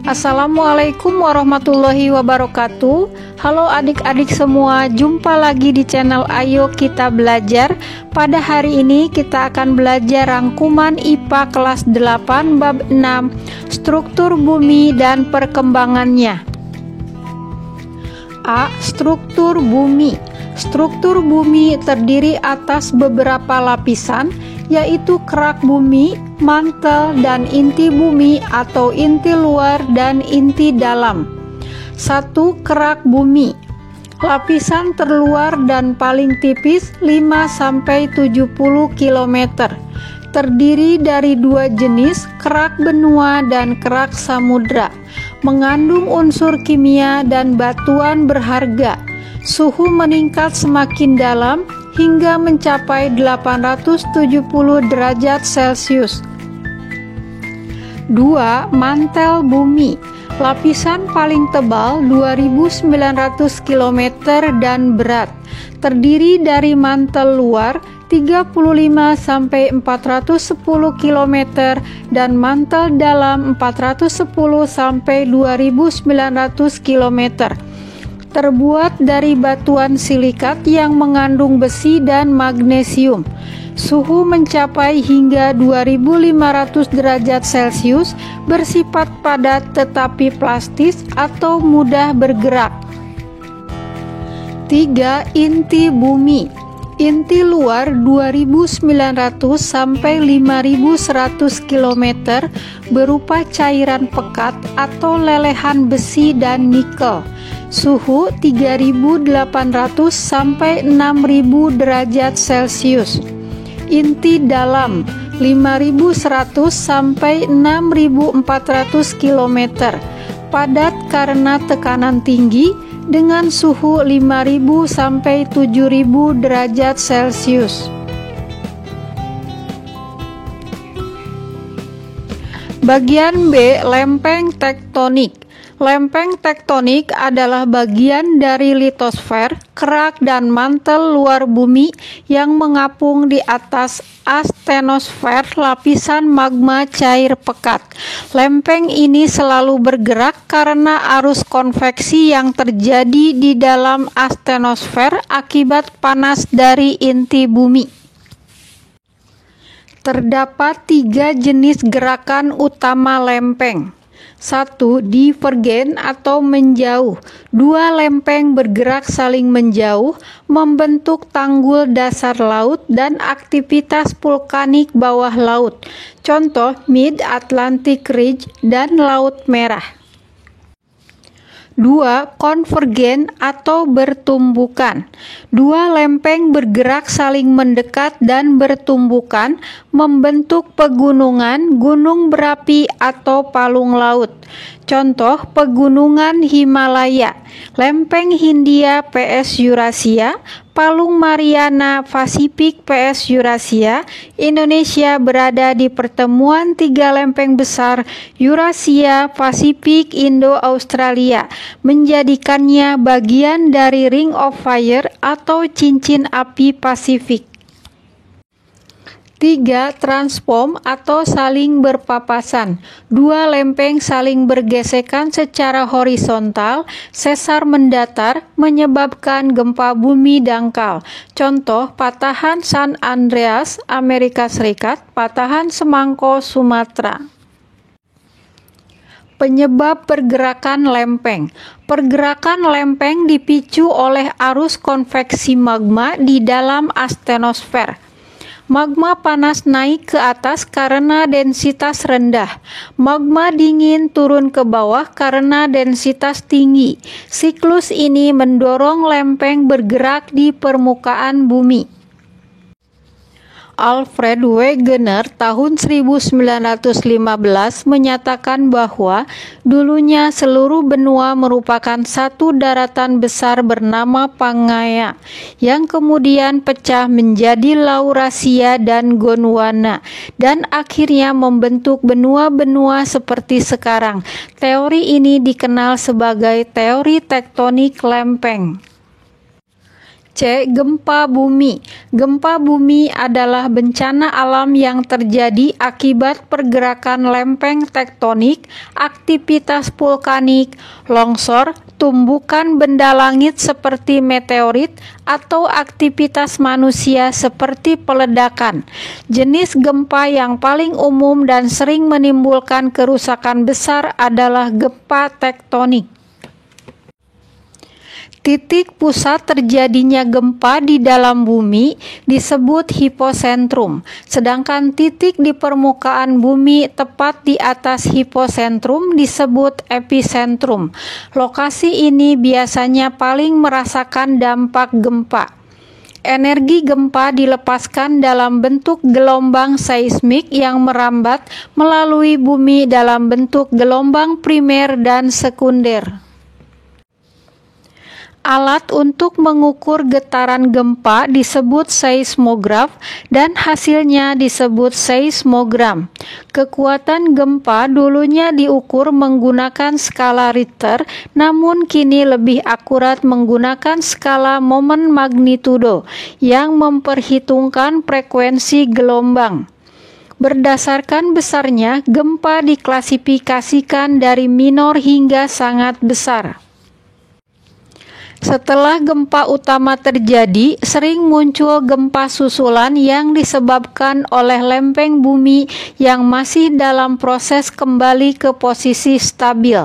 Assalamualaikum warahmatullahi wabarakatuh. Halo adik-adik semua, jumpa lagi di channel Ayo Kita Belajar. Pada hari ini kita akan belajar rangkuman IPA kelas 8 bab 6, struktur bumi dan perkembangannya. A. Struktur bumi. Struktur bumi terdiri atas beberapa lapisan, yaitu kerak bumi, mantel, dan inti bumi atau inti luar dan inti dalam. 1. Kerak bumi. Lapisan terluar dan paling tipis 5-70 km. Terdiri dari dua jenis, kerak benua dan kerak samudra. Mengandung unsur kimia dan batuan berharga. Suhu meningkat semakin dalam hingga mencapai 870 derajat Celcius. 2. Mantel bumi. Lapisan paling tebal 2900 km dan berat. Terdiri dari mantel luar 35-410 km dan mantel dalam 410-2900 km. Terbuat dari batuan silikat yang mengandung besi dan magnesium. Suhu mencapai hingga 2500 derajat Celcius, bersifat padat tetapi plastis atau mudah bergerak. 3. Inti bumi. Inti luar 2900 sampai 5100 km berupa cairan pekat atau lelehan besi dan nikel. Suhu 3800 sampai 6000 derajat Celcius. Inti dalam 5100 sampai 6400 km. Padat karena tekanan tinggi dengan suhu 5000 sampai 7000 derajat Celcius. Bagian B. Lempeng tektonik. Lempeng tektonik adalah bagian dari litosfer, kerak dan mantel luar bumi yang mengapung di atas astenosfer, lapisan magma cair pekat. Lempeng ini selalu bergerak karena arus konveksi yang terjadi di dalam astenosfer akibat panas dari inti bumi. Terdapat 3 jenis gerakan utama lempeng. 1. Divergen atau menjauh. 2. Lempeng bergerak saling menjauh, membentuk tanggul dasar laut dan aktivitas vulkanik bawah laut. Contoh, Mid-Atlantic Ridge dan Laut Merah. 2. Konvergen atau bertumbukan. 2 lempeng bergerak saling mendekat dan bertumbukan, membentuk pegunungan, gunung berapi atau palung laut. Contoh, Pegunungan Himalaya, Lempeng Hindia PS Eurasia, Palung Mariana Pasifik PS Eurasia. Indonesia berada di pertemuan 3 lempeng besar Eurasia, Pasifik, Indo-Australia, menjadikannya bagian dari Ring of Fire atau cincin api Pasifik. 3. Transform atau saling berpapasan. 2 lempeng saling bergesekan secara horizontal, sesar mendatar, menyebabkan gempa bumi dangkal. Contoh, patahan San Andreas, Amerika Serikat, patahan Semangko, Sumatera. Penyebab pergerakan lempeng. Pergerakan lempeng dipicu oleh arus konveksi magma di dalam astenosfer. Magma panas naik ke atas karena densitas rendah. Magma dingin turun ke bawah karena densitas tinggi. Siklus ini mendorong lempeng bergerak di permukaan bumi. Alfred Wegener tahun 1915 menyatakan bahwa dulunya seluruh benua merupakan satu daratan besar bernama Pangaea yang kemudian pecah menjadi Laurasia dan Gondwana dan akhirnya membentuk benua-benua seperti sekarang. Teori ini dikenal sebagai teori tektonik lempeng. C. Gempa bumi. Gempa bumi adalah bencana alam yang terjadi akibat pergerakan lempeng tektonik, aktivitas vulkanik, longsor, tumbukan benda langit seperti meteorit, atau aktivitas manusia seperti peledakan. Jenis gempa yang paling umum dan sering menimbulkan kerusakan besar adalah gempa tektonik. Titik pusat terjadinya gempa di dalam bumi disebut hiposentrum, sedangkan titik di permukaan bumi tepat di atas hiposentrum disebut epicentrum. Lokasi ini biasanya paling merasakan dampak gempa. Energi gempa dilepaskan dalam bentuk gelombang seismik yang merambat melalui bumi dalam bentuk gelombang primer dan sekunder. Alat untuk mengukur getaran gempa disebut seismograf dan hasilnya disebut seismogram. Kekuatan gempa dulunya diukur menggunakan skala Richter, namun kini lebih akurat menggunakan skala momen magnitudo yang memperhitungkan frekuensi gelombang. Berdasarkan besarnya, gempa diklasifikasikan dari minor hingga sangat besar. Setelah gempa utama terjadi, sering muncul gempa susulan yang disebabkan oleh lempeng bumi yang masih dalam proses kembali ke posisi stabil.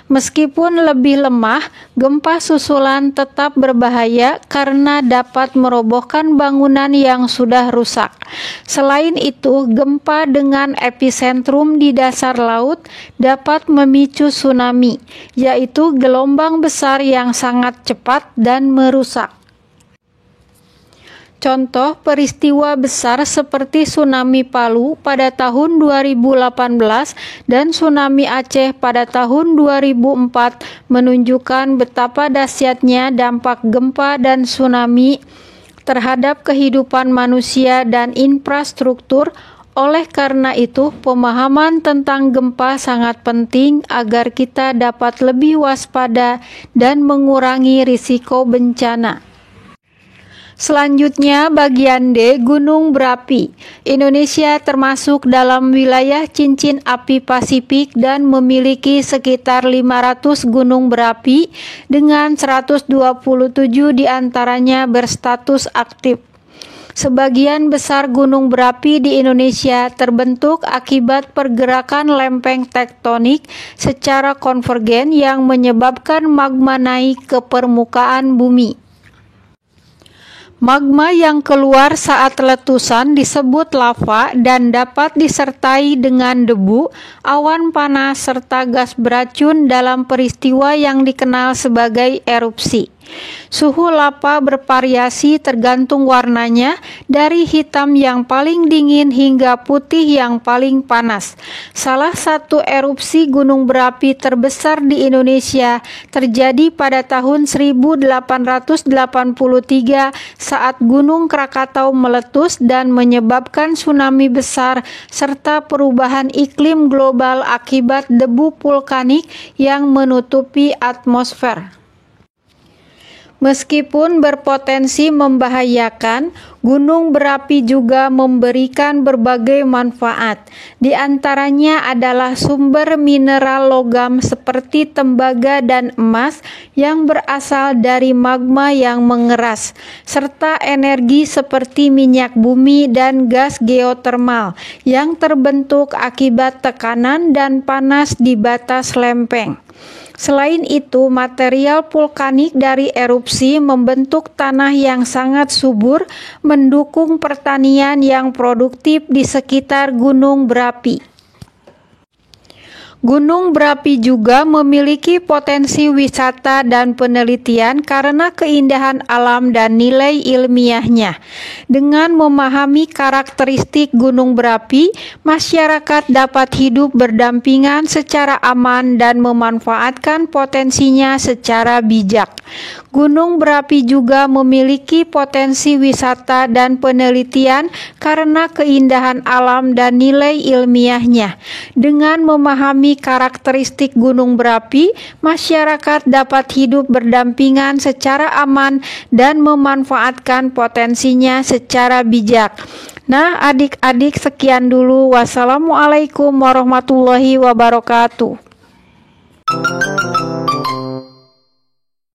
Meskipun lebih lemah, gempa susulan tetap berbahaya karena dapat merobohkan bangunan yang sudah rusak. Selain itu, gempa dengan epicentrum di dasar laut dapat memicu tsunami, yaitu gelombang besar yang sangat cepat dan merusak. Contoh peristiwa besar seperti tsunami Palu pada tahun 2018 dan tsunami Aceh pada tahun 2004 menunjukkan betapa dahsyatnya dampak gempa dan tsunami terhadap kehidupan manusia dan infrastruktur. Oleh karena itu, pemahaman tentang gempa sangat penting agar kita dapat lebih waspada dan mengurangi risiko bencana. Selanjutnya, bagian D, gunung berapi. Indonesia termasuk dalam wilayah cincin api Pasifik dan memiliki sekitar 500 gunung berapi dengan 127 diantaranya berstatus aktif. Sebagian besar gunung berapi di Indonesia terbentuk akibat pergerakan lempeng tektonik secara konvergen yang menyebabkan magma naik ke permukaan bumi. Magma yang keluar saat letusan disebut lava dan dapat disertai dengan debu, awan panas, serta gas beracun dalam peristiwa yang dikenal sebagai erupsi. Suhu lava bervariasi tergantung warnanya, dari hitam yang paling dingin hingga putih yang paling panas. Salah satu erupsi gunung berapi terbesar di Indonesia terjadi pada tahun 1883 saat Gunung Krakatau meletus dan menyebabkan tsunami besar serta perubahan iklim global akibat debu vulkanik yang menutupi atmosfer. Meskipun berpotensi membahayakan, gunung berapi juga memberikan berbagai manfaat. Di antaranya adalah sumber mineral logam seperti tembaga dan emas yang berasal dari magma yang mengeras, serta energi seperti minyak bumi dan gas geotermal yang terbentuk akibat tekanan dan panas di batas lempeng. Selain itu, material vulkanik dari erupsi membentuk tanah yang sangat subur, mendukung pertanian yang produktif di sekitar gunung berapi. Gunung berapi juga memiliki potensi wisata dan penelitian karena keindahan alam dan nilai ilmiahnya. Dengan memahami karakteristik gunung berapi, masyarakat dapat hidup berdampingan secara aman dan memanfaatkan potensinya secara bijak. Gunung berapi juga memiliki potensi wisata dan penelitian karena keindahan alam dan nilai ilmiahnya. Dengan memahami memahami karakteristik gunung berapi, masyarakat dapat hidup berdampingan secara aman dan memanfaatkan potensinya secara bijak. Nah, adik-adik, sekian dulu. Wassalamualaikum warahmatullahi wabarakatuh.